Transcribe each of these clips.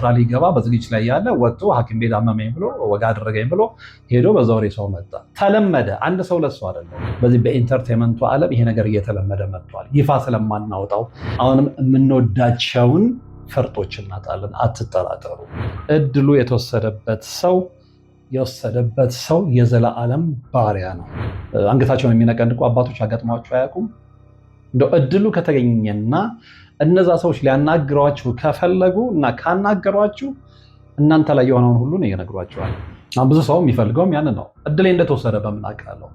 ስራ ሊገባ በዝግጅት ላይ ያለ ወጥቶ ሐኪም ቤት አመመኝ ብሎ ወጋ አደረገኝ ብሎ ሄዶ በዛው ሰው መጣ። ተለመደ። አንድ ሰው ለሱ አይደለም። በዚህ በኢንተርቴይንመንቱ ዓለም ይሄ ነገር እየተለመደ መጥቷል። ይፋ ስለማናወጣው አሁንም የምንወዳቸውን ፈርጦች እናጣለን። አትጠራጠሩ። እድሉ የወሰደበት ሰው የዘላለም ባሪያ ነው። አንገታቸውን የሚነቀንቁ አባቶች አጋጥሟቸው አያውቁም? እንደው እድሉ ከተገኘና እነዛ ሰዎች ሊያናግሯችሁ ከፈለጉ እና ካናገሯችሁ እናንተ ላይ የሆነውን ሁሉ ነው ይነግሯችኋል። ብዙ ሰው የሚፈልገውም ያንን ነው። እድሌ እንደተወሰደ በምን አውቃለሁ?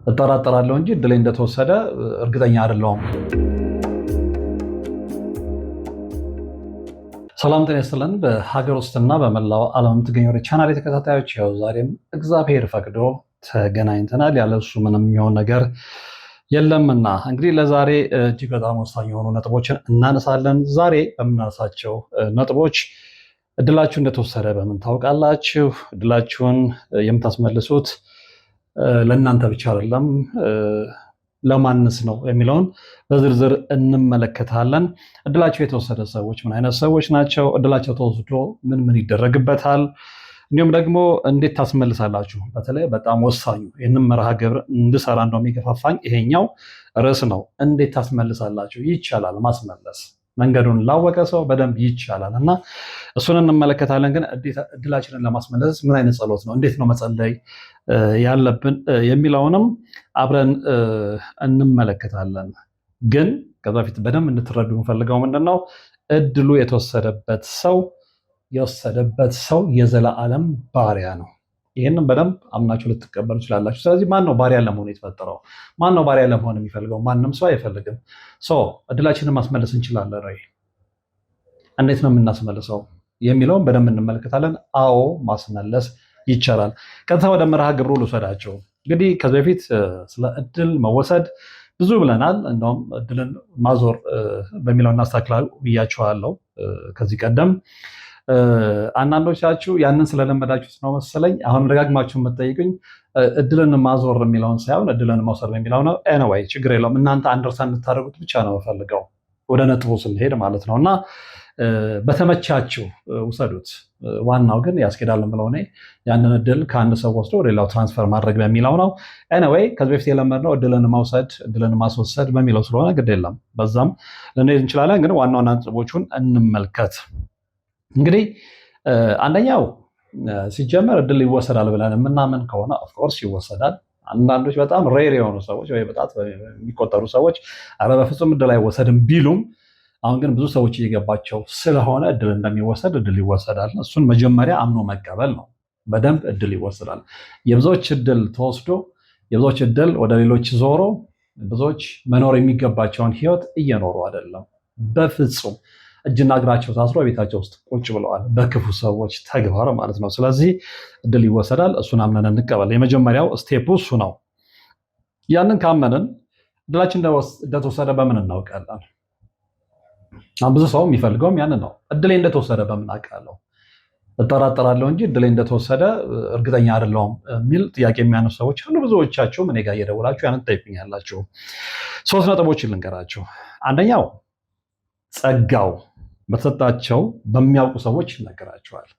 እጠራጠራለሁ እንጂ እድሌ እንደተወሰደ እርግጠኛ አይደለሁም። ሰላም ጤና ይስጥልን። በሀገር ውስጥና በመላው ዓለም የምትገኙ ቻናል ተከታታዮች፣ ያው ዛሬም እግዚአብሔር ፈቅዶ ተገናኝተናል። ያለሱ ምንም የሚሆን ነገር የለምና እንግዲህ ለዛሬ እጅግ በጣም ወሳኝ የሆኑ ነጥቦችን እናነሳለን። ዛሬ በምናነሳቸው ነጥቦች እድላችሁ እንደተወሰደ በምን ታውቃላችሁ? እድላችሁን የምታስመልሱት ለእናንተ ብቻ አይደለም ለማንስ ነው የሚለውን በዝርዝር እንመለከታለን። እድላቸው የተወሰደ ሰዎች ምን አይነት ሰዎች ናቸው? እድላቸው ተወስዶ ምን ምን ይደረግበታል? እንዲሁም ደግሞ እንዴት ታስመልሳላችሁ? በተለይ በጣም ወሳኙ ይህንን መርሃ ግብር እንድሰራ እንደሚገፋፋኝ ይሄኛው ርዕስ ነው። እንዴት ታስመልሳላችሁ? ይቻላል ማስመለስ። መንገዱን ላወቀ ሰው በደንብ ይቻላል እና እሱን እንመለከታለን። ግን እድላችንን ለማስመለስ ምን አይነት ጸሎት ነው፣ እንዴት ነው መጸለይ ያለብን የሚለውንም አብረን እንመለከታለን። ግን ከዛ በፊት በደንብ እንድትረዱ የምፈልገው ምንድነው እድሉ የተወሰደበት ሰው የዘላለም ባሪያ ነው። ይህንን በደንብ አምናችሁ ልትቀበሉ ትችላላችሁ። ስለዚህ ማን ነው ባሪያ ለመሆን የተፈጠረው? ማን ነው ባሪያ ለመሆን የሚፈልገው? ማንም ሰው አይፈልግም። እድላችንን ማስመለስ እንችላለን ወይ? እንዴት ነው የምናስመልሰው የሚለውን በደንብ እንመለከታለን። አዎ ማስመለስ ይቻላል። ቀጥታ ወደ መርሃ ግብሩ ልውሰዳቸው። እንግዲህ ከዚህ በፊት ስለ እድል መወሰድ ብዙ ብለናል። እንደውም እድልን ማዞር በሚለው እናስተካክላል ብያችኋለሁ ከዚህ ቀደም። አንዳንዶቻችሁ ያንን ስለለመዳችሁት ነው መሰለኝ አሁን ደጋግማችሁ የምትጠይቁኝ እድልን ማዞር የሚለውን ሳይሆን እድልን መውሰድ የሚለው ነው። ኤኒዌይ ችግር የለውም። እናንተ አንደርስታንድ እንድታደርጉት ብቻ ነው የምፈልገው ወደ ነጥቡ ስንሄድ ማለት ነው። እና በተመቻችሁ ውሰዱት። ዋናው ግን ያስኬዳል የምለው እኔ ያንን እድል ከአንድ ሰው ወስዶ ወደ ሌላው ትራንስፈር ማድረግ በሚለው ነው። ኤኒዌይ ከዚህ በፊት የለመድነው እድልን መውሰድ እድልን ማስወሰድ በሚለው ስለሆነ ግድ የለም በዛም ልንሄድ እንችላለን። ግን ዋና ዋና ነጥቦቹን እንመልከት። እንግዲህ አንደኛው ሲጀመር እድል ይወሰዳል ብለን የምናምን ከሆነ ኦፍኮርስ ይወሰዳል። አንዳንዶች በጣም ሬር የሆኑ ሰዎች ወይ በጣም የሚቆጠሩ ሰዎች ኧረ በፍጹም እድል አይወሰድም ቢሉም አሁን ግን ብዙ ሰዎች እየገባቸው ስለሆነ እድል እንደሚወሰድ እድል ይወሰዳል። እሱን መጀመሪያ አምኖ መቀበል ነው። በደንብ እድል ይወሰዳል። የብዙዎች እድል ተወስዶ የብዙዎች እድል ወደ ሌሎች ዞሮ ብዙዎች መኖር የሚገባቸውን ህይወት እየኖሩ አይደለም። በፍጹም እጅና እግራቸው ታስሮ ቤታቸው ውስጥ ቁጭ ብለዋል፣ በክፉ ሰዎች ተግባር ማለት ነው። ስለዚህ እድል ይወሰዳል። እሱን አምነን እንቀበል። የመጀመሪያው ስቴፕ እሱ ነው። ያንን ካመንን እድላችን እንደተወሰደ በምን እናውቃለን? ብዙ ሰው የሚፈልገውም ያንን ነው። እድሌ እንደተወሰደ በምን አውቃለሁ? እጠራጠራለሁ እንጂ እድሌ እንደተወሰደ እርግጠኛ አይደለሁም የሚል ጥያቄ የሚያነሱ ሰዎች አሉ። ብዙዎቻችሁም እኔ ጋር እየደውላችሁ ያንን ትጠይቁኛላችሁ። 3 ነጥቦችን ልንገራችሁ። አንደኛው ጸጋው በተሰጣቸው በሚያውቁ ሰዎች ይነገራቸዋል።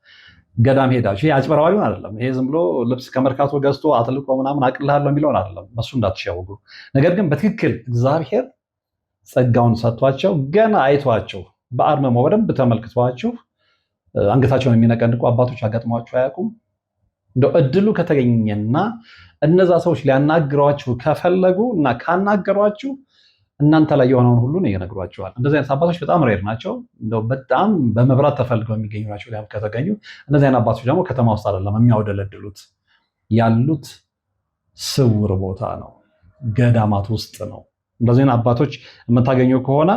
ገዳም ሄዳችሁ ይሄ አጭበርባሪውን አይደለም። ይሄ ዝም ብሎ ልብስ ከመርካቶ ገዝቶ አጥልቆ ምናምን አቅልሃለሁ የሚለውን አይደለም። በሱ እንዳትሸውዱ። ነገር ግን በትክክል እግዚአብሔር ጸጋውን ሰጥቷቸው ገና አይቷቸው በአርምሞ በደንብ ተመልክቷችሁ አንገታቸውን የሚነቀንቁ አባቶች አጋጥሟቸው አያውቁም? እንደው እድሉ ከተገኘና እነዛ ሰዎች ሊያናግሯችሁ ከፈለጉ እና ካናገሯችሁ እናንተ ላይ የሆነውን ሁሉ ነው ይነግሯቸዋል። እንደዚህ አይነት አባቶች በጣም ሬር ናቸው። እንደው በጣም በመብራት ተፈልገው የሚገኙ ናቸው። ሊያም ከተገኙ እነዚህ አይነት አባቶች ደግሞ ከተማ ውስጥ አይደለም የሚያወደለድሉት፣ ያሉት ስውር ቦታ ነው፣ ገዳማት ውስጥ ነው። እንደዚህ አይነት አባቶች የምታገኘው ከሆነ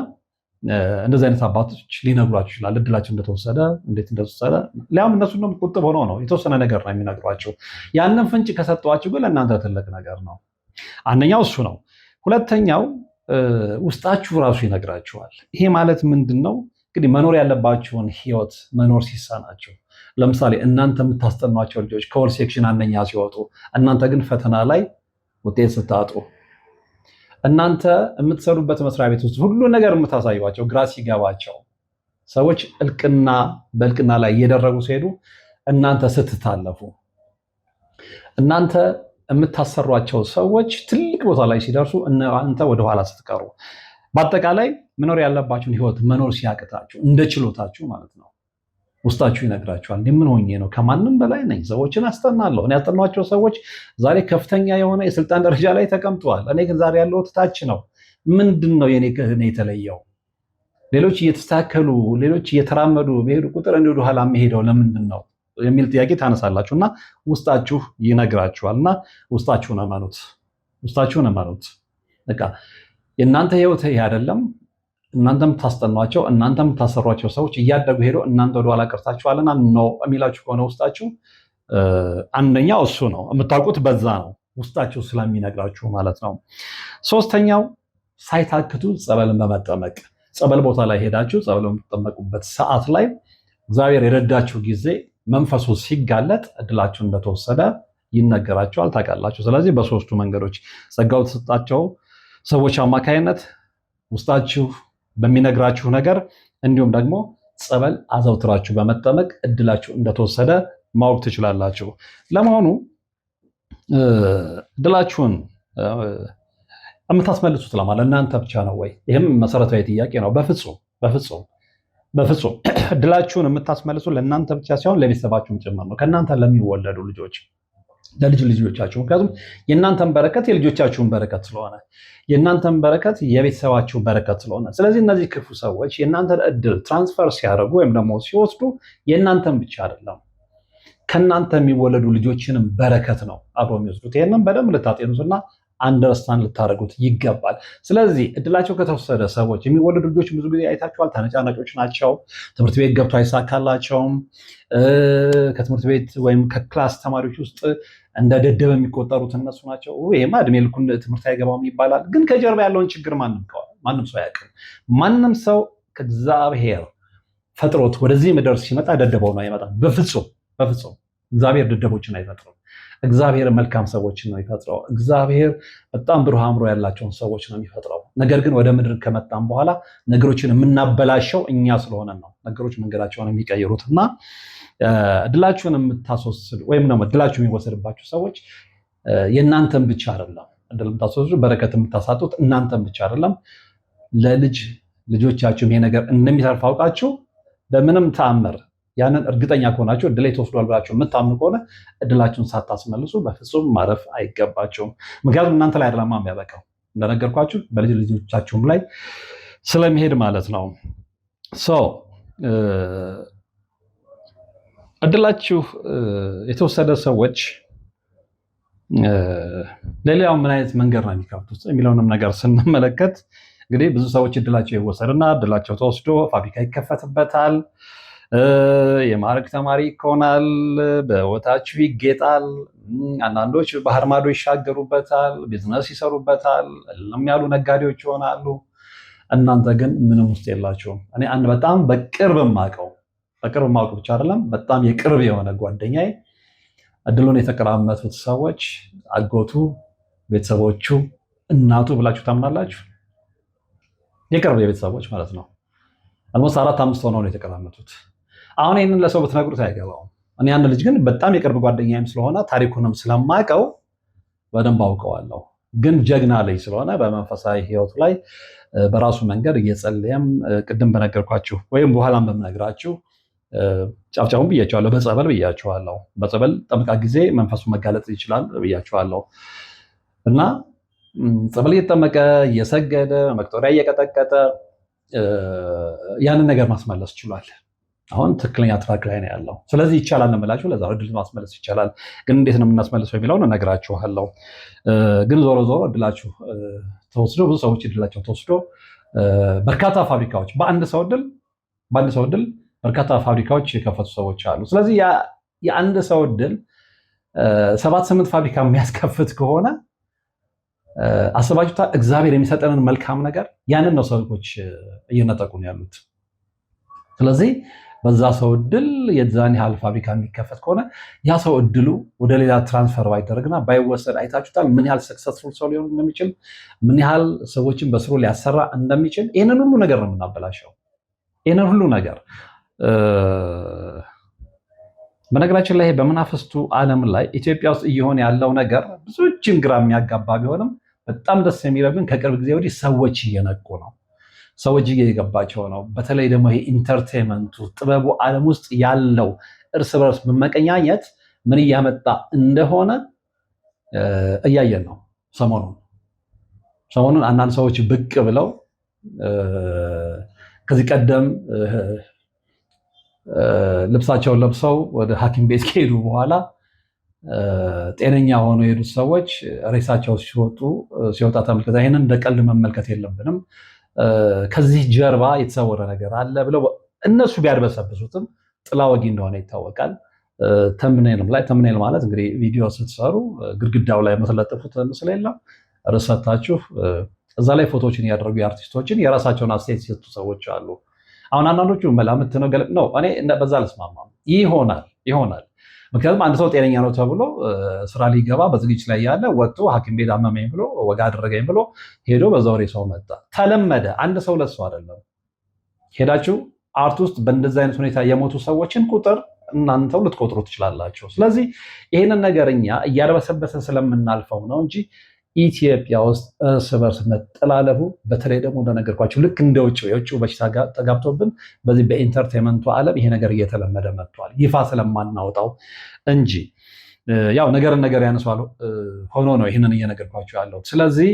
እንደዚህ አይነት አባቶች ሊነግሯችሁ ይችላል እድላቸው እንደተወሰደ፣ እንዴት እንደተወሰደ። ሊያም እነሱ ነው ቁጥብ ሆነው ነው የተወሰነ ነገር ነው የሚነግሯቸው። ያንን ፍንጭ ከሰጧችሁ ግን ለእናንተ ትልቅ ነገር ነው። አንደኛው እሱ ነው። ሁለተኛው ውስጣችሁ ራሱ ይነግራችኋል። ይሄ ማለት ምንድን ነው? እንግዲህ መኖር ያለባቸውን ህይወት መኖር ሲሳናቸው፣ ለምሳሌ እናንተ የምታስጠኗቸው ልጆች ከወል ሴክሽን አንደኛ ሲወጡ፣ እናንተ ግን ፈተና ላይ ውጤት ስታጡ፣ እናንተ የምትሰሩበት መስሪያ ቤት ውስጥ ሁሉ ነገር የምታሳዩቸው ግራ ሲገባቸው ሰዎች በእልቅና ላይ እየደረጉ ሲሄዱ እናንተ ስትታለፉ፣ እናንተ የምታሰሯቸው ሰዎች ትልቅ ቦታ ላይ ሲደርሱ እናንተ ወደኋላ ስትቀሩ፣ በአጠቃላይ መኖር ያለባችሁን ህይወት መኖር ሲያቅታችሁ እንደ ችሎታችሁ ማለት ነው ውስጣችሁ ይነግራችኋል። ምን ሆኜ ነው? ከማንም በላይ ነኝ፣ ሰዎችን አስጠናለሁ። እኔ ያስጠኗቸው ሰዎች ዛሬ ከፍተኛ የሆነ የስልጣን ደረጃ ላይ ተቀምጠዋል። እኔ ግን ዛሬ ያለሁት ታች ነው። ምንድን ነው የኔ የተለየው? ሌሎች እየተስተካከሉ ሌሎች እየተራመዱ በሄዱ ቁጥር እንደ ወደኋላ የሚሄደው ለምንድን ነው የሚል ጥያቄ ታነሳላችሁ እና ውስጣችሁ ይነግራችኋል። እና ውስጣችሁን እመኑት። በቃ የእናንተ ህይወት ይሄ አይደለም። እናንተ የምታስጠኗቸው እናንተ የምታሰሯቸው ሰዎች እያደጉ ሄደው እናንተ ወደኋላ ቀርታችኋልና ነው የሚላችሁ ከሆነ ውስጣችሁ አንደኛው እሱ ነው። የምታውቁት በዛ ነው፣ ውስጣችሁ ስለሚነግራችሁ ማለት ነው። ሶስተኛው ሳይታክቱ ጸበልን በመጠመቅ ጸበል ቦታ ላይ ሄዳችሁ ጸበል በምትጠመቁበት ሰዓት ላይ እግዚአብሔር የረዳችሁ ጊዜ መንፈሱ ሲጋለጥ እድላችሁ እንደተወሰደ ይነገራችኋል፣ ታውቃላችሁ። ስለዚህ በሶስቱ መንገዶች ጸጋው ተሰጣቸው ሰዎች አማካይነት ውስጣችሁ በሚነግራችሁ ነገር እንዲሁም ደግሞ ጸበል አዘውትራችሁ በመጠመቅ እድላችሁ እንደተወሰደ ማወቅ ትችላላችሁ። ለመሆኑ እድላችሁን የምታስመልሱት ለማለት እናንተ ብቻ ነው ወይ? ይህም መሰረታዊ ጥያቄ ነው። በፍጹም እድላችሁን የምታስመልሱ ለእናንተ ብቻ ሳይሆን ለቤተሰባችሁም ጭምር ነው። ከእናንተ ለሚወለዱ ልጆች፣ ለልጅ ልጆቻችሁ። ምክንያቱም የእናንተን በረከት የልጆቻችሁን በረከት ስለሆነ፣ የእናንተን በረከት የቤተሰባችሁ በረከት ስለሆነ፣ ስለዚህ እነዚህ ክፉ ሰዎች የእናንተን እድል ትራንስፈር ሲያደርጉ ወይም ደግሞ ሲወስዱ የእናንተን ብቻ አይደለም ከእናንተ የሚወለዱ ልጆችንም በረከት ነው አብሮ የሚወስዱት። ይህንን በደንብ ልታጤኑትና አንደርስታንድ ልታደርጉት ይገባል። ስለዚህ እድላቸው ከተወሰደ ሰዎች የሚወለዱ ልጆች ብዙ ጊዜ አይታችኋል፣ ተነጫናጮች ናቸው። ትምህርት ቤት ገብቶ አይሳካላቸውም። ከትምህርት ቤት ወይም ከክላስ ተማሪዎች ውስጥ እንደ ደደብ የሚቆጠሩት እነሱ ናቸው። ይሄማ እድሜ ልኩን ትምህርት አይገባውም ይባላል። ግን ከጀርባ ያለውን ችግር ማንም ሰው አያውቅም። ማንም ሰው ከእግዚአብሔር ፈጥሮት ወደዚህ ምድር ሲመጣ ደደበው ነው ይመጣል። በፍጹም እግዚአብሔር ደደቦችን አይፈጥርም። እግዚአብሔር መልካም ሰዎችን ነው የሚፈጥረው። እግዚአብሔር በጣም ብሩህ አእምሮ ያላቸውን ሰዎች ነው የሚፈጥረው። ነገር ግን ወደ ምድር ከመጣም በኋላ ነገሮችን የምናበላሸው እኛ ስለሆነ ነው ነገሮች መንገዳቸውን የሚቀይሩት። እና እድላችሁን የምታስወስዱ ወይም ደግሞ እድላችሁ የሚወሰድባችሁ ሰዎች የእናንተን ብቻ አይደለም እድል የምታስወስዱ፣ በረከት የምታሳጡት እናንተን ብቻ አይደለም፣ ልጆቻችሁም ይሄ ነገር እንደሚተርፍ አውቃችሁ በምንም ተአምር ያንን እርግጠኛ ከሆናችሁ እድሌ ተወስዷል ብላችሁ የምታምኑ ከሆነ እድላችሁን ሳታስመልሱ በፍጹም ማረፍ አይገባችሁም። ምክንያቱም እናንተ ላይ አይደለም የሚያበቃው፣ እንደነገርኳችሁ በልጅ ልጆቻችሁም ላይ ስለሚሄድ ማለት ነው። እድላችሁ የተወሰደ ሰዎች ለሌላው ምን አይነት መንገድ ነው የሚከፍቱት የሚለውንም ነገር ስንመለከት እንግዲህ ብዙ ሰዎች እድላቸው ይወሰድና እድላቸው ተወስዶ ፋብሪካ ይከፈትበታል፣ የማዕረግ ተማሪ ይሆናል፣ በህይወታችሁ ይጌጣል፣ አንዳንዶች ባህር ማዶ ይሻገሩበታል፣ ቢዝነስ ይሰሩበታል፣ እልም ያሉ ነጋዴዎች ይሆናሉ። እናንተ ግን ምንም ውስጥ የላችሁም። እኔ አንድ በጣም በቅርብ ማውቀው ብቻ አይደለም በጣም የቅርብ የሆነ ጓደኛዬ እድሉን የተቀራመቱት ሰዎች አጎቱ፣ ቤተሰቦቹ፣ እናቱ ብላችሁ ታምናላችሁ? የቅርብ የቤተሰቦች ማለት ነው። አልሞስት 4-5 ሆነው ነው የተቀራመቱት። አሁን ይህንን ለሰው ብትነግሩት አይገባውም። እኔ ያን ልጅ ግን በጣም የቅርብ ጓደኛዬም ስለሆነ ታሪኩንም ስለማውቀው በደንብ አውቀዋለሁ። ግን ጀግና ልጅ ስለሆነ በመንፈሳዊ ህይወቱ ላይ በራሱ መንገድ እየጸለየም ቅድም በነገርኳችሁ ወይም በኋላም በምነግራችሁ ጫፍጫፉን ብያቸዋለሁ፣ በጸበል ብያቸዋለሁ። በጸበል ጠምቃ ጊዜ መንፈሱ መጋለጥ ይችላል ብያቸዋለሁ። እና ጸበል እየተጠመቀ እየሰገደ መቅጦሪያ እየቀጠቀጠ ያንን ነገር ማስመለስ ችሏል። አሁን ትክክለኛ ትራክ ላይ ነው ያለው። ስለዚህ ይቻላል ነው የምላችሁ። ለዛ እድል ማስመለስ ይቻላል። ግን እንዴት ነው የምናስመልሰው የሚለውን እነግራችኋለሁ። ግን ዞሮ እድላችሁ ተወስዶ ብዙ ሰዎች እድላቸው ተወስዶ በርካታ ፋብሪካዎች በአንድ ሰው እድል በርካታ ፋብሪካዎች የከፈቱ ሰዎች አሉ። ስለዚህ የአንድ ሰው እድል 7-8 ፋብሪካ የሚያስከፍት ከሆነ አስባችሁታ እግዚአብሔር የሚሰጠንን መልካም ነገር ያንን ነው ሰዎች እየነጠቁን ያሉት። ስለዚህ በዛ ሰው እድል የዛን ያህል ፋብሪካ የሚከፈት ከሆነ ያ ሰው እድሉ ወደ ሌላ ትራንስፈር ባይደረግና ባይወሰድ አይታችሁታል ምን ያህል ሰክሰስፉል ሰው ሊሆን እንደሚችል፣ ምን ያህል ሰዎችን በስሩ ሊያሰራ እንደሚችል። ይህንን ሁሉ ነገር ነው የምናበላሸው። ይህንን ሁሉ ነገር በነገራችን ላይ በመናፍስቱ ዓለም ላይ ኢትዮጵያ ውስጥ እየሆነ ያለው ነገር ብዙዎችን ግራ የሚያጋባ ቢሆንም በጣም ደስ የሚለው ግን ከቅርብ ጊዜ ወዲህ ሰዎች እየነቁ ነው። ሰዎች እየገባቸው ነው። በተለይ ደግሞ ይሄ ኢንተርቴንመንቱ ጥበቡ ዓለም ውስጥ ያለው እርስ በርስ በመቀኛኘት ምን እያመጣ እንደሆነ እያየን ነው። ሰሞኑን አንዳንድ ሰዎች ብቅ ብለው ከዚህ ቀደም ልብሳቸውን ለብሰው ወደ ሐኪም ቤት ከሄዱ በኋላ ጤነኛ ሆነው የሄዱት ሰዎች ሬሳቸው ሲወጣ ተመልክተ ይህንን እንደ ቀልድ መመልከት የለብንም። ከዚህ ጀርባ የተሰወረ ነገር አለ ብለው እነሱ ቢያድበሰብሱትም ጥላ ወጊ እንደሆነ ይታወቃል። ተምኔል ማለት እንግዲህ ቪዲዮ ስትሰሩ ግድግዳው ላይ የምትለጥፉት ምስል የለም ርሰታችሁ እዛ ላይ ፎቶዎችን እያደረጉ የአርቲስቶችን የራሳቸውን አስተያየት ሲሰጡ ሰዎች አሉ። አሁን አንዳንዶቹ መላምት ነው ገለጥ ነው። እኔ በዛ አልስማማም። ይሆናል። ምክንያቱም አንድ ሰው ጤነኛ ነው ተብሎ ስራ ሊገባ በዝግጅት ላይ ያለ ወጥቶ ሐኪም ቤት አመመኝ ብሎ ወጋ አደረገኝ ብሎ ሄዶ በዛው ሰው መጣ። ተለመደ። አንድ ሰው ለሱ አይደለም። ሄዳችሁ አርት ውስጥ በእንደዚህ አይነት ሁኔታ የሞቱ ሰዎችን ቁጥር እናንተው ልትቆጥሩ ትችላላችሁ። ስለዚህ ይህንን ነገር እኛ እያደበሰበሰን ስለምናልፈው ነው እንጂ ኢትዮጵያ ውስጥ እርስ በርስ መጠላለፉ በተለይ ደግሞ እንደነገርኳቸው ልክ እንደ የውጭው በሽታ ተጋብቶብን በዚህ በኢንተርቴንመንቱ ዓለም ይሄ ነገር እየተለመደ መጥቷል። ይፋ ስለማናወጣው እንጂ ያው ነገር ያነሷል ሆኖ ነው ይህንን እየነገርኳቸው ያለው። ስለዚህ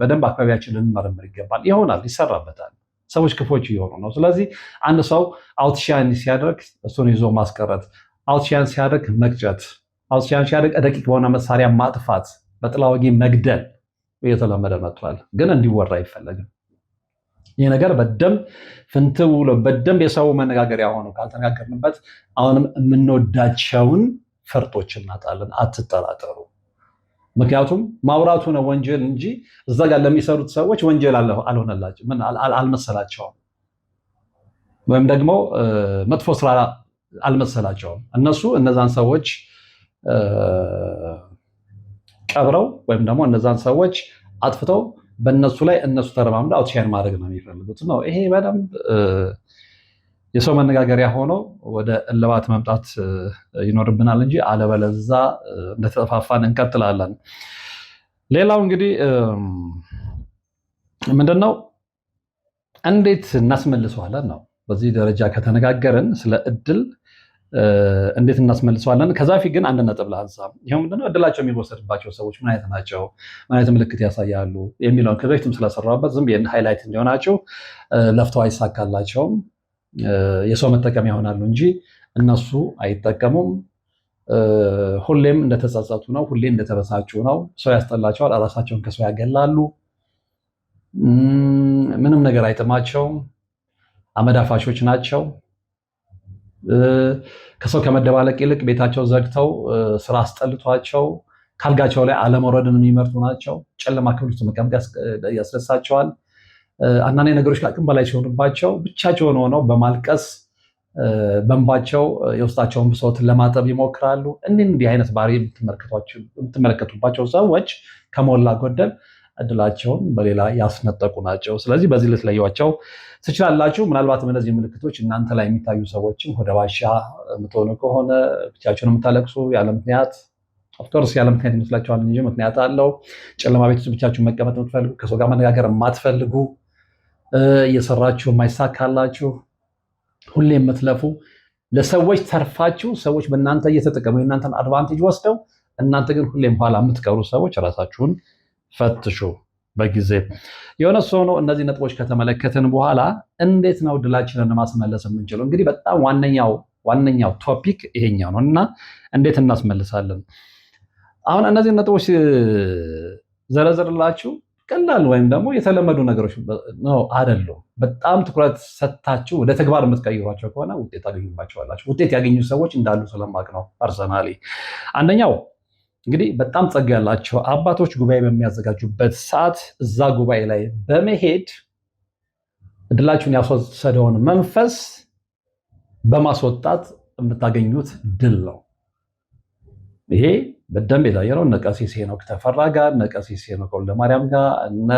በደንብ አካባቢያችን ልንመረምር ይገባል። ይሆናል፣ ይሰራበታል። ሰዎች ክፎች እየሆኑ ነው። ስለዚህ አንድ ሰው አውትሻን ሲያደርግ እሱን ይዞ ማስቀረት፣ አውትሻን ሲያደርግ መቅጨት፣ አውትሻን ሲያደርግ ደቂቅ በሆነ መሳሪያ ማጥፋት፣ በጥላ ወጊ መግደል እየተለመደ መጥቷል። ግን እንዲወራ አይፈለግም። ይህ ነገር በደንብ ፍንትው ብሎ በደንብ የሰው መነጋገሪያ ሆኖ ካልተነጋገርንበት አሁንም የምንወዳቸውን ፈርጦች እናጣለን። አትጠራጠሩ። ምክንያቱም ማውራቱ ነው ወንጀል እንጂ እዛ ጋር ለሚሰሩት ሰዎች ወንጀል አልሆነላቸው አልመሰላቸውም፣ ወይም ደግሞ መጥፎ ስራ አልመሰላቸውም። እነሱ እነዛን ሰዎች ቀብረው ወይም ደግሞ እነዛን ሰዎች አጥፍተው በእነሱ ላይ እነሱ ተረማምደው አውትሻይን ማድረግ ነው የሚፈልጉት ነው። ይሄ በደንብ የሰው መነጋገሪያ ሆኖ ወደ እልባት መምጣት ይኖርብናል እንጂ አለበለዛ እንደተጠፋፋን እንቀጥላለን። ሌላው እንግዲህ ምንድነው እንዴት እናስመልሰዋለን ነው። በዚህ ደረጃ ከተነጋገርን ስለ እድል እንዴት እናስመልሰዋለን። ከዛ ፊት ግን አንድ ነጥብ ላንሳ። ይሄው ምንድነው እድላቸው የሚወሰድባቸው ሰዎች ምን አይነት ናቸው፣ ምን አይነት ምልክት ያሳያሉ የሚለውን ከዚህ በፊትም ስለሰራሁበት ዝም ብዬ ሃይላይት እንዲሆናቸው ለፍተው አይሳካላቸውም የሰው መጠቀሚያ ይሆናሉ እንጂ እነሱ አይጠቀሙም። ሁሌም እንደተጸጸቱ ነው፣ ሁሌም እንደተበሳጩ ነው። ሰው ያስጠላቸዋል፣ ራሳቸውን ከሰው ያገላሉ። ምንም ነገር አይጥማቸውም። አመዳፋሾች ናቸው። ከሰው ከመደባለቅ ይልቅ ቤታቸው ዘግተው ስራ አስጠልቷቸው ካልጋቸው ላይ አለመውረድን የሚመርጡ ናቸው። ጨለማ ክፍል ውስጥ መቀመጥ ያስደሳቸዋል። አንዳንድ ነገሮች ከአቅም በላይ ሲሆኑባቸው ብቻቸውን ሆነው በማልቀስ በእንባቸው የውስጣቸውን ብሶትን ለማጠብ ይሞክራሉ። እንዲህ አይነት ባህሪ የምትመለከቱባቸው ሰዎች ከሞላ ጎደል እድላቸውን በሌላ ያስነጠቁ ናቸው። ስለዚህ በዚህ ልትለዩዋቸው ትችላላችሁ። ምናልባትም እነዚህ ምልክቶች እናንተ ላይ የሚታዩ ሰዎችም ወደ ባሻ የምትሆኑ ከሆነ ብቻቸውን የምታለቅሱ ያለ ምክንያት ኦፍኮርስ ያለ ምክንያት ይመስላችኋል እንጂ ምክንያት አለው። ጨለማ ቤት ውስጥ ብቻችሁን መቀመጥ የምትፈልጉ፣ ከሰው ጋር መነጋገር የማትፈልጉ፣ እየሰራችሁ የማይሳካላችሁ፣ ሁሌ የምትለፉ፣ ለሰዎች ተርፋችሁ ሰዎች በእናንተ እየተጠቀሙ የእናንተን አድቫንቴጅ ወስደው እናንተ ግን ሁሌም ኋላ የምትቀሩ ሰዎች ራሳችሁን ፈትሹ በጊዜ። የሆነ ሰው ነው። እነዚህ ነጥቦች ከተመለከትን በኋላ እንዴት ነው ድላችንን ማስመለስ የምንችለው? እንግዲህ በጣም ዋነኛው ቶፒክ ይሄኛው ነው እና እንዴት እናስመልሳለን? አሁን እነዚህ ነጥቦች ዘረዘርላችሁ ቀላል ወይም ደግሞ የተለመዱ ነገሮች ነው አይደሉም። በጣም ትኩረት ሰጥታችሁ ወደ ተግባር የምትቀይሯቸው ከሆነ ውጤት ታገኙባቸዋላችሁ። ውጤት ያገኙ ሰዎች እንዳሉ ስለማቅ ነው ፐርሰናሊ። አንደኛው እንግዲህ በጣም ጸጋ ያላቸው አባቶች ጉባኤ በሚያዘጋጁበት ሰዓት እዛ ጉባኤ ላይ በመሄድ እድላችሁን ያስወሰደውን መንፈስ በማስወጣት የምታገኙት ድል ነው። ይሄ በደንብ የታየ ነው። እነ ቀሲስ ሄኖክ ተፈራ ጋር፣ እነ ቀሲስ ሄኖክ ወልደማርያም ጋር፣ እነ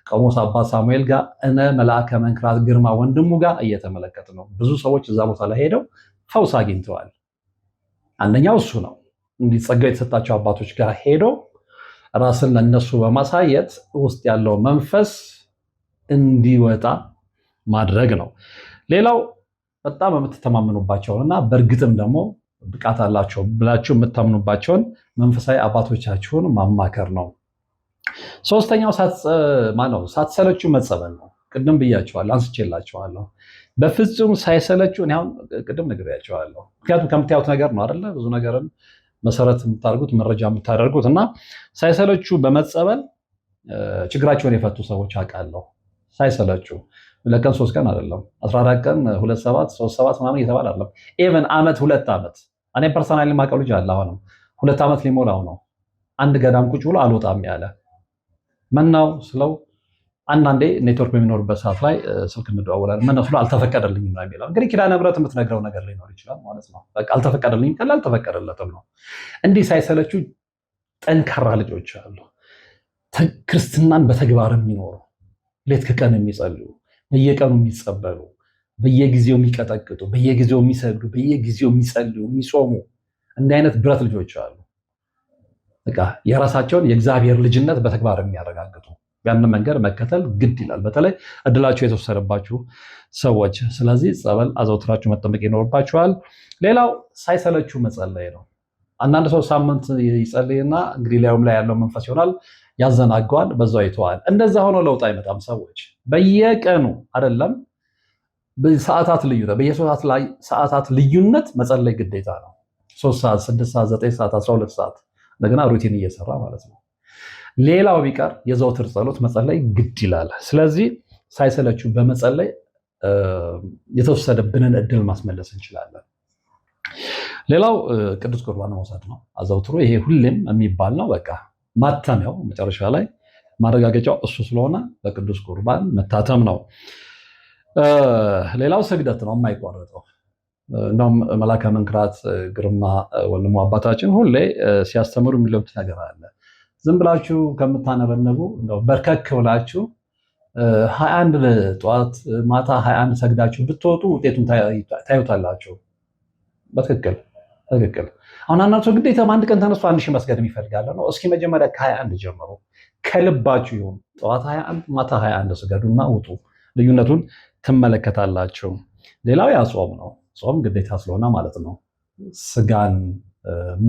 ቆሞስ አባ ሳሙኤል ጋር፣ እነ መልአከ መንክራት ግርማ ወንድሙ ጋር እየተመለከት ነው። ብዙ ሰዎች እዛ ቦታ ላይ ሄደው ፈውስ አግኝተዋል። አንደኛው እሱ ነው። እንዲህ ጸጋ የተሰጣቸው አባቶች ጋር ሄዶ ራስን ለነሱ በማሳየት ውስጥ ያለው መንፈስ እንዲወጣ ማድረግ ነው። ሌላው በጣም የምትተማመኑባቸውንና በእርግጥም ደግሞ ብቃት አላቸው ብላችሁ የምታምኑባቸውን መንፈሳዊ አባቶቻችሁን ማማከር ነው። ሶስተኛው ሳትሰለችሁ መጸበል ነው። ቅድም ብያቸዋለሁ፣ አንስቼላቸዋለሁ። በፍጹም ሳይሰለችሁ እኔ አሁን ቅድም ነግሬያቸዋለሁ። ምክንያቱም ከምታዩት ነገር ነው አይደለ? ብዙ ነገርን መሰረት የምታደርጉት መረጃ የምታደርጉት እና ሳይሰለችሁ በመጸበል ችግራቸውን የፈቱ ሰዎች አውቃለሁ። ሳይሰለችሁ 2 ቀን 3 ቀን አይደለም 14 ቀን 2 7 3 7 ምናምን እየተባለ አይደለም። ኢቨን ዓመት 2 ዓመት እኔ ፐርሰናሊ የማውቀው ልጅ አለ። አሁንም 2 ዓመት ሊሞላው ነው። አንድ ገዳም ቁጭ ብሎ አልወጣም ያለ መናው ስለው አንዳንዴ ኔትወርክ በሚኖርበት ሰዓት ላይ ስልክ እንደዋወላለን። መናው ስለው አልተፈቀደልኝም ነው የሚለው። እንግዲህ ኪዳነ ምሕረት የምትነግረው ነገር ሊኖር ይችላል ማለት ነው። በቃ አልተፈቀደልኝም ካለ አልተፈቀደለትም ነው። እንዲህ ሳይሰለችው ጠንካራ ልጆች አሉ። ክርስትናን በተግባር የሚኖሩ ሌት ከቀን የሚጸልዩ በየቀኑ የሚጸበሉ በየጊዜው የሚቀጠቅጡ በየጊዜው የሚሰግዱ በየጊዜው የሚጸልዩ የሚጾሙ እንዲህ አይነት ብረት ልጆች አሉ። በቃ የራሳቸውን የእግዚአብሔር ልጅነት በተግባር የሚያረጋግጡ ያንን መንገድ መከተል ግድ ይላል። በተለይ እድላችሁ የተወሰደባችሁ ሰዎች። ስለዚህ ጸበል አዘውትራችሁ መጠመቅ ይኖርባችኋል። ሌላው ሳይሰለችሁ መጸለይ ነው። አንዳንድ ሰው ሳምንት ይጸልይና እንግዲህ ላዩም ላይ ያለው መንፈስ ይሆናል ያዘናገዋል፣ በዛው ይተዋል። እንደዛ ሆኖ ለውጥ አይመጣም። ሰዎች በየቀኑ አይደለም በሰዓታት ልዩነት በየሶስት ሰዓታት ልዩነት መጸለይ ግዴታ ነው። 3 ሰዓት፣ 6 ሰዓት፣ 9 ሰዓት፣ 12 ሰዓት እንደገና ሩቲን እየሰራ ማለት ነው። ሌላው ቢቀር የዘውትር ጸሎት መጸለይ ግድ ይላል። ስለዚህ ሳይሰለችሁ በመጸለይ የተወሰደብንን እድል ማስመለስ እንችላለን። ሌላው ቅዱስ ቁርባን መውሰድ ነው አዘውትሮ። ይሄ ሁሌም የሚባል ነው። በቃ ማተሚያው መጨረሻ ላይ ማረጋገጫው እሱ ስለሆነ በቅዱስ ቁርባን መታተም ነው። ሌላው ስግደት ነው የማይቋረጠው። እንደውም መልአከ መንክራት ግርማ ወንድሙ አባታችን ሁሌ ሲያስተምሩ የሚሉት ነገር አለ። ዝም ብላችሁ ከምታነበነቡ እንደው በርከክ ብላችሁ 21 ጠዋት ማታ 21 ሰግዳችሁ ብትወጡ ውጤቱን ታዩታላችሁ። በትክክል አሁን አንዳንድ ሰው ግዴታ አንድ ቀን ተነስቶ 1000 መስገድ የሚፈልጋለ ነው። እስኪ መጀመሪያ ከ21 ጀምሮ ከልባችሁ ይሁን። ጠዋት 21 ማታ 21 ስገዱና ውጡ። ልዩነቱን ትመለከታላችሁ። ሌላው ያ ጾም ነው። ጾም ግዴታ ስለሆነ ማለት ነው። ስጋን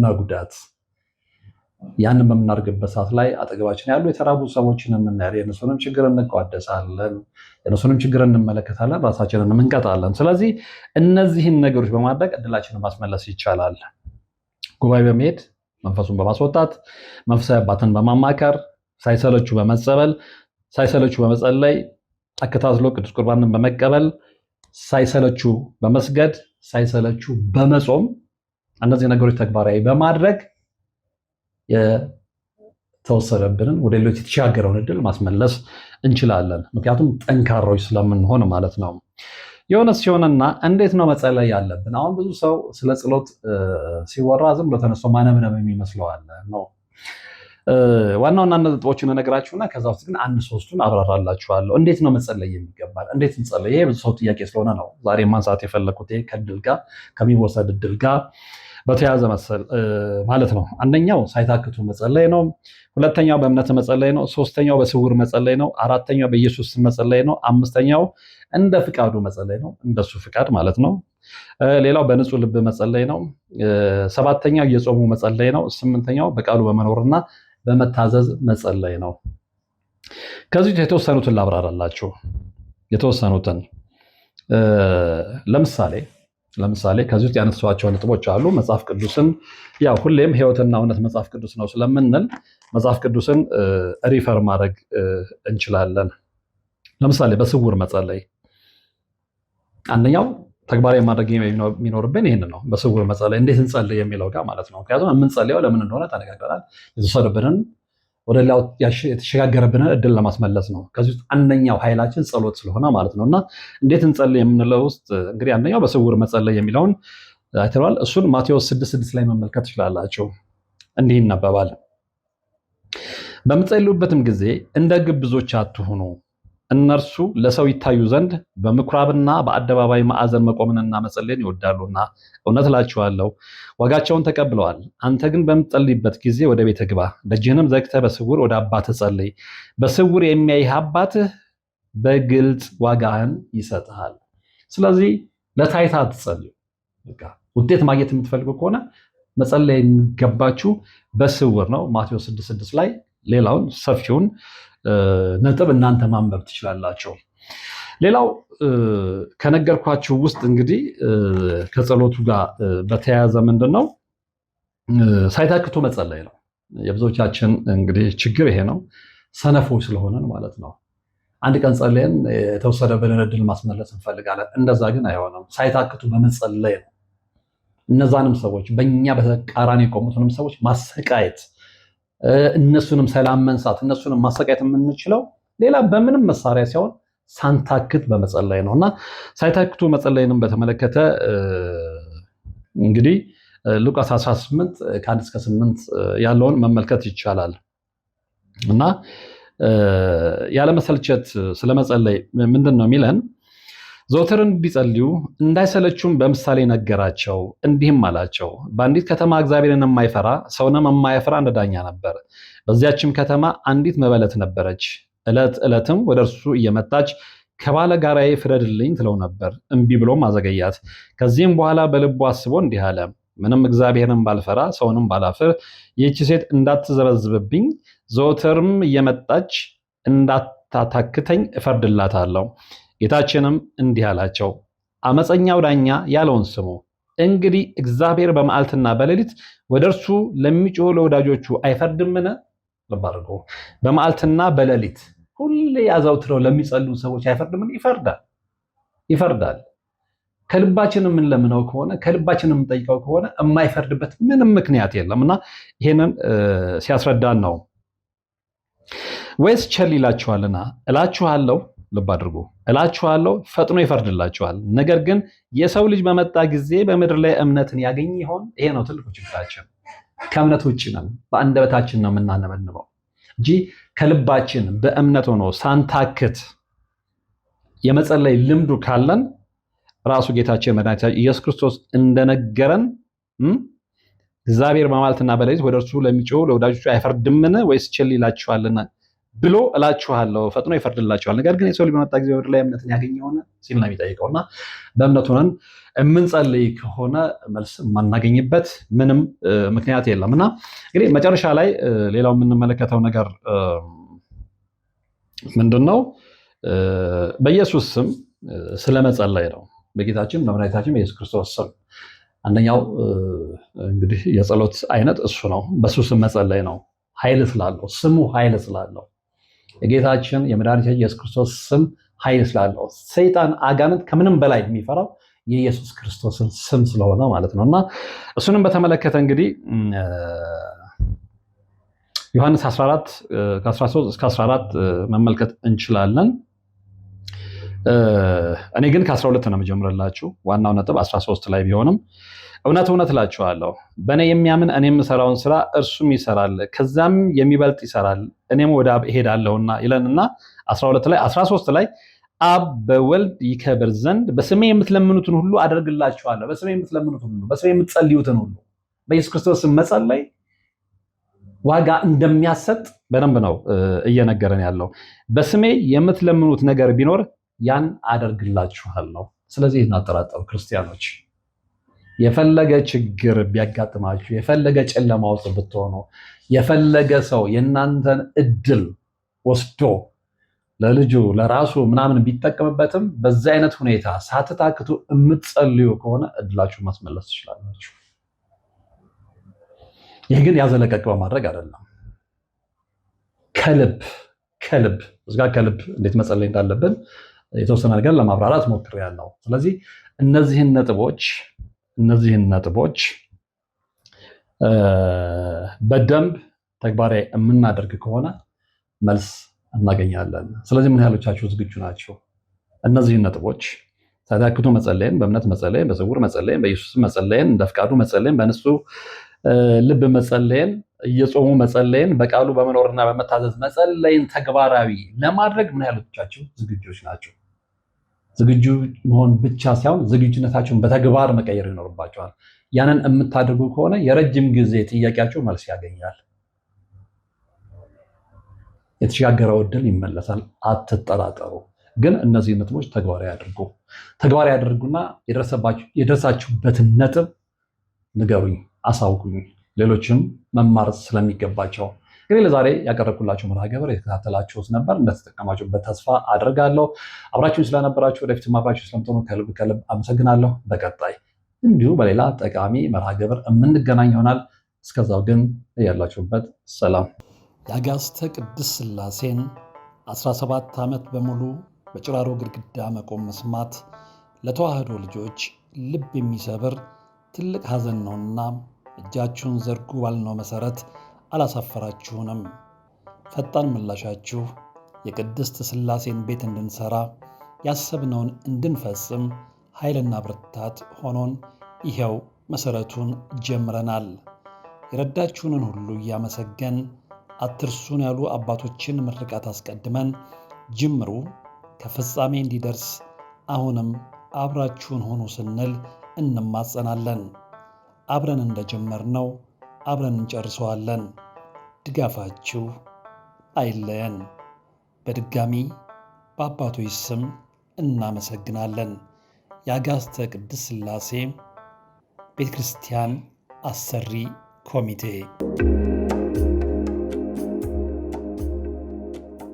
መጉዳት ያንን በምናደርግበት ሰዓት ላይ አጠገባችን ያሉ የተራቡ ሰዎችን የምናያል። የእነሱንም ችግር እንቋደሳለን፣ የእነሱንም ችግር እንመለከታለን፣ ራሳችንን እንቀጣለን። ስለዚህ እነዚህን ነገሮች በማድረግ እድላችንን ማስመለስ ይቻላል። ጉባኤ በመሄድ መንፈሱን በማስወጣት መንፈሳዊ አባትን በማማከር ሳይሰለቹ በመጸበል ሳይሰለቹ በመጸለይ አከታትሎ ቅዱስ ቁርባንን በመቀበል ሳይሰለቹ በመስገድ ሳይሰለቹ በመጾም እነዚህ ነገሮች ተግባራዊ በማድረግ የተወሰደብንን ወደ ሌሎች የተሻገረውን እድል ማስመለስ እንችላለን። ምክንያቱም ጠንካሮች ስለምንሆን ማለት ነው። የሆነ ሲሆንና እንዴት ነው መጸለይ ያለብን? አሁን ብዙ ሰው ስለ ጸሎት ሲወራ ዝም ብሎ ተነስቶ ማነምነም የሚመስለዋል ነው። ዋና ዋና ነጥቦችን እነግራችሁና ከዛ ውስጥ ግን 1-3ቱን አብራራላችኋለሁ። እንዴት ነው መጸለይ የሚገባል? እንዴት እንጸለይ? ይሄ ብዙ ሰው ጥያቄ ስለሆነ ነው ዛሬ ማንሳት የፈለኩት። ይሄ ከእድል ጋር ከሚወሰድ እድል ጋር በተያያዘ ማለት ነው። አንደኛው ሳይታክቱ መጸለይ ነው። ሁለተኛው በእምነት መጸለይ ነው። ሶስተኛው በስውር መጸለይ ነው። አራተኛው በኢየሱስ መጸለይ ነው። አምስተኛው እንደ ፍቃዱ መጸለይ ነው፣ እንደሱ ፍቃድ ማለት ነው። ሌላው በንጹህ ልብ መጸለይ ነው። ሰባተኛው እየጾሙ መጸለይ ነው። ስምንተኛው በቃሉ በመኖርና በመታዘዝ መጸለይ ነው። ከዚህ የተወሰኑትን ላብራራላችሁ። የተወሰኑትን ለምሳሌ ከዚህ ውስጥ ያነሷቸው ነጥቦች አሉ። መጽሐፍ ቅዱስን ያው ሁሌም ሕይወትና እውነት መጽሐፍ ቅዱስ ነው ስለምንል መጽሐፍ ቅዱስን ሪፈር ማድረግ እንችላለን። ለምሳሌ በስውር መጸለይ አንደኛው ተግባራዊ ማድረግ የሚኖርብን ይህን ነው። በስውር መጸለይ እንዴት እንጸልይ የሚለው ጋር ማለት ነው። ምክንያቱም የምንጸልየው ለምን እንደሆነ ተነጋግረናል። የተወሰደብንን ወደ ሌላው የተሸጋገረብንን እድል ለማስመለስ ነው። ከዚህ ውስጥ አንደኛው ኃይላችን ጸሎት ስለሆነ ማለት ነው። እና እንዴት እንጸልይ የምንለው ውስጥ እንግዲህ አንደኛው በስውር መጸለይ የሚለውን አይተናል። እሱን ማቴዎስ 6:6 ላይ መመልከት ትችላላችሁ። እንዲህ ይነበባል። በምትጸልዩበትም ጊዜ እንደ ግብዞች አትሁኑ፣ እነርሱ ለሰው ይታዩ ዘንድ በምኩራብና በአደባባይ ማዕዘን መቆምንና መጸለይን ይወዳሉና፣ እውነት እላችኋለሁ ዋጋቸውን ተቀብለዋል። አንተ ግን በምትጸልይበት ጊዜ ወደ ቤትህ ግባ፣ ደጅህንም ዘግተህ በስውር ወደ አባትህ ጸልይ። በስውር የሚያይህ አባትህ በግልጽ ዋጋህን ይሰጥሃል። ስለዚህ ለታይታ አትጸልዩ። ውጤት ማግኘት የምትፈልጉ ከሆነ መጸለይ የሚገባችሁ በስውር ነው። ማቴዎስ 6:6 ላይ ሌላውን ሰፊውን ነጥብ እናንተ ማንበብ ትችላላችሁ። ሌላው ከነገርኳችሁ ውስጥ እንግዲህ ከጸሎቱ ጋር በተያያዘ ምንድነው ሳይታክቱ መጸለይ ነው። የብዙዎቻችን እንግዲህ ችግር ይሄ ነው፣ ሰነፎች ስለሆነን ማለት ነው። አንድ ቀን ጸልየን የተወሰደብንን ዕድል ማስመለስ እንፈልጋለን። እንደዛ ግን አይሆንም። ሳይታክቱ በመጸለይ ነው እነዛንም ሰዎች በእኛ በተቃራኒ የቆሙትንም ሰዎች ማሰቃየት፣ እነሱንም ሰላም መንሳት፣ እነሱንም ማሰቃየት የምንችለው ሌላ በምንም መሳሪያ ሲሆን ሳንታክት በመጸለይ ነው እና ሳይታክቱ መጸለይንም በተመለከተ እንግዲህ ሉቃስ 18 ከ1 እስከ 8 ያለውን መመልከት ይቻላል እና ያለመሰልቸት ስለመጸለይ ምንድን ነው የሚለን? ዘወትር እንዲጸልዩ እንዳይሰለቹም በምሳሌ ነገራቸው፣ እንዲህም አላቸው። በአንዲት ከተማ እግዚአብሔርን የማይፈራ ሰውንም የማይፈራ አንድ ዳኛ ነበር። በዚያችም ከተማ አንዲት መበለት ነበረች። ዕለት ዕለትም ወደ እርሱ እየመጣች ከባለጋራዬ ፍረድልኝ ትለው ነበር። እምቢ ብሎም አዘገያት። ከዚህም በኋላ በልቡ አስቦ እንዲህ አለ፣ ምንም እግዚአብሔርን ባልፈራ ሰውንም ባላፍር ይህች ሴት እንዳትዘበዝብብኝ ዘወትርም እየመጣች እንዳታታክተኝ እፈርድላታለሁ። ጌታችንም እንዲህ አላቸው፣ አመፀኛው ዳኛ ያለውን ስሙ። እንግዲህ እግዚአብሔር በመዓልትና በሌሊት ወደ እርሱ ለሚጮሁ ለወዳጆቹ አይፈርድምን? ልብ አድርጉ። በመዓልትና በሌሊት ሁሌ አዘውትረው ለሚጸልዩ ሰዎች አይፈርድምን? ይፈርዳል። ከልባችን የምንለምነው ከሆነ ከልባችን የምንጠይቀው ከሆነ የማይፈርድበት ምንም ምክንያት የለም እና ይሄንን ሲያስረዳን ነው። ወይስ ቸል ይላችኋልና? እላችኋለሁ፣ ልብ አድርጉ፣ እላችኋለሁ ፈጥኖ ይፈርድላችኋል። ነገር ግን የሰው ልጅ በመጣ ጊዜ በምድር ላይ እምነትን ያገኝ ይሆን? ይሄ ነው ትልቁ ችግራችን። ከእምነት ውጭ ነን። በአንደበታችን ነው የምናነበንበው እንጂ ከልባችን በእምነት ሆኖ ሳንታክት የመጸለይ ልምዱ ካለን ራሱ ጌታችን መድኃኒታችን ኢየሱስ ክርስቶስ እንደነገረን እግዚአብሔር በመዓልትና በሌሊት ወደ እርሱ ለሚጮሁ ለወዳጆቹ አይፈርድምን? ወይስ ቸል ይላችኋልና ብሎ እላችኋለሁ ፈጥኖ ይፈርድላችኋል። ነገር ግን የሰው ልጅ በመጣ ጊዜ በምድር ላይ እምነትን ያገኝ ይሆን ሲል ነው የሚጠይቀውና በእምነት ሆነን የምንጸልይ ከሆነ መልስ የማናገኝበት ምንም ምክንያት የለም እና እንግዲህ መጨረሻ ላይ ሌላው የምንመለከተው ነገር ምንድን ነው? በኢየሱስ ስም ስለመጸለይ ነው። በጌታችን በመድኃኒታችን በኢየሱስ ክርስቶስ ስም አንደኛው እንግዲህ የጸሎት አይነት እሱ ነው። በሱ ስም መጸለይ ነው። ኃይል ስላለው፣ ስሙ ኃይል ስላለው፣ የጌታችን የመድኃኒታችን የኢየሱስ ክርስቶስ ስም ኃይል ስላለው፣ ሰይጣን አጋንንት ከምንም በላይ የሚፈራው የኢየሱስ ክርስቶስን ስም ስለሆነ ማለት ነው እና እሱንም በተመለከተ እንግዲህ ዮሐንስ 14 ከ13 እስከ 14 መመልከት እንችላለን። እኔ ግን ከ12 ነው የምጀምርላችሁ። ዋናው ነጥብ 13 ላይ ቢሆንም እውነት እውነት እላችኋለሁ በእኔ የሚያምን እኔ የምሰራውን ስራ እርሱም ይሰራል፣ ከዛም የሚበልጥ ይሰራል፣ እኔም ወደ አብ እሄዳለሁና ይለንና 13 ላይ አብ በወልድ ይከብር ዘንድ በስሜ የምትለምኑትን ሁሉ አደርግላችኋለሁ። በስሜ የምትለምኑትን ሁሉ፣ በስሜ የምትጸልዩትን ሁሉ በኢየሱስ ክርስቶስ መጸለይ ዋጋ እንደሚያሰጥ በደንብ ነው እየነገረን ያለው። በስሜ የምትለምኑት ነገር ቢኖር ያን አደርግላችኋለሁ። ስለዚህ እናጠራጠሩ ክርስቲያኖች፣ የፈለገ ችግር ቢያጋጥማችሁ፣ የፈለገ ጨለማ ውስጥ ብትሆኑ፣ የፈለገ ሰው የእናንተን እድል ወስዶ ለልጁ ለራሱ ምናምን ቢጠቀምበትም በዚህ አይነት ሁኔታ ሳትታክቱ የምትጸልዩ ከሆነ እድላችሁ ማስመለስ ትችላላችሁ። ይህ ግን ያዘለቀቅ በማድረግ አይደለም። ከልብ እዚጋ ከልብ እንዴት መጸለይ እንዳለብን የተወሰነ ነገር ለማብራራት ሞክሬያለሁ። ስለዚህ እነዚህን ነጥቦች በደንብ ተግባራዊ የምናደርግ ከሆነ መልስ እናገኛለን። ስለዚህ ምን ያህሎቻችሁ ዝግጁ ናቸው? እነዚህን ነጥቦች ሳይታክቱ መጸለይን፣ በእምነት መጸለይን፣ በስውር መጸለይን፣ በኢየሱስ መጸለይን፣ እንደ ፍቃዱ መጸለይን፣ በእነሱ ልብ መጸለይን፣ እየጾሙ መጸለይን፣ በቃሉ በመኖርና በመታዘዝ መጸለይን ተግባራዊ ለማድረግ ምን ያህሎቻችሁ ዝግጆች ናቸው? ዝግጁ መሆን ብቻ ሳይሆን ዝግጁነታችሁን በተግባር መቀየር ይኖርባችኋል። ያንን የምታደርጉ ከሆነ የረጅም ጊዜ ጥያቄያችሁ መልስ ያገኛል። የተሻገረው ዕድል ይመለሳል። አትጠራጠሩ። ግን እነዚህ ነጥቦች ተግባራዊ አድርጉ። ተግባራዊ አድርጉና የደረሳችሁበትን ነጥብ ንገሩኝ፣ አሳውቁኝ። ሌሎችም መማር ስለሚገባቸው እንግዲህ ለዛሬ ያቀረብኩላችሁ መርሃ ግብር የተከታተላችሁት ነበር። እንደተጠቀማችሁበት ተስፋ አድርጋለሁ። አብራችሁን ስለነበራችሁ ወደፊትም አብራችሁ ስለምትሆኑ ከልብ ከልብ አመሰግናለሁ። በቀጣይ እንዲሁ በሌላ ጠቃሚ መርሃ ግብር የምንገናኝ ይሆናል። እስከዛው ግን ያላችሁበት ሰላም። የአጋዕዝተ ቅድስት ሥላሴን 17 ዓመት በሙሉ በጭራሮ ግድግዳ መቆም መስማት ለተዋህዶ ልጆች ልብ የሚሰብር ትልቅ ሐዘን ነውና እጃችሁን ዘርጉ ባልነው መሠረት አላሳፈራችሁንም። ፈጣን ምላሻችሁ የቅድስት ሥላሴን ቤት እንድንሠራ ያሰብነውን እንድንፈጽም ኃይልና ብርታት ሆኖን ይኸው መሠረቱን ጀምረናል። የረዳችሁንን ሁሉ እያመሰገን አትርሱን ያሉ አባቶችን ምርቃት አስቀድመን ጅምሩ ከፍጻሜ እንዲደርስ አሁንም አብራችሁን ሆኑ ስንል እንማጸናለን። አብረን እንደጀመርነው አብረን እንጨርሰዋለን። ድጋፋችሁ አይለየን። በድጋሚ በአባቶች ስም እናመሰግናለን። የአጋዕዝተ ቅድስት ሥላሴ ቤተ ክርስቲያን አሰሪ ኮሚቴ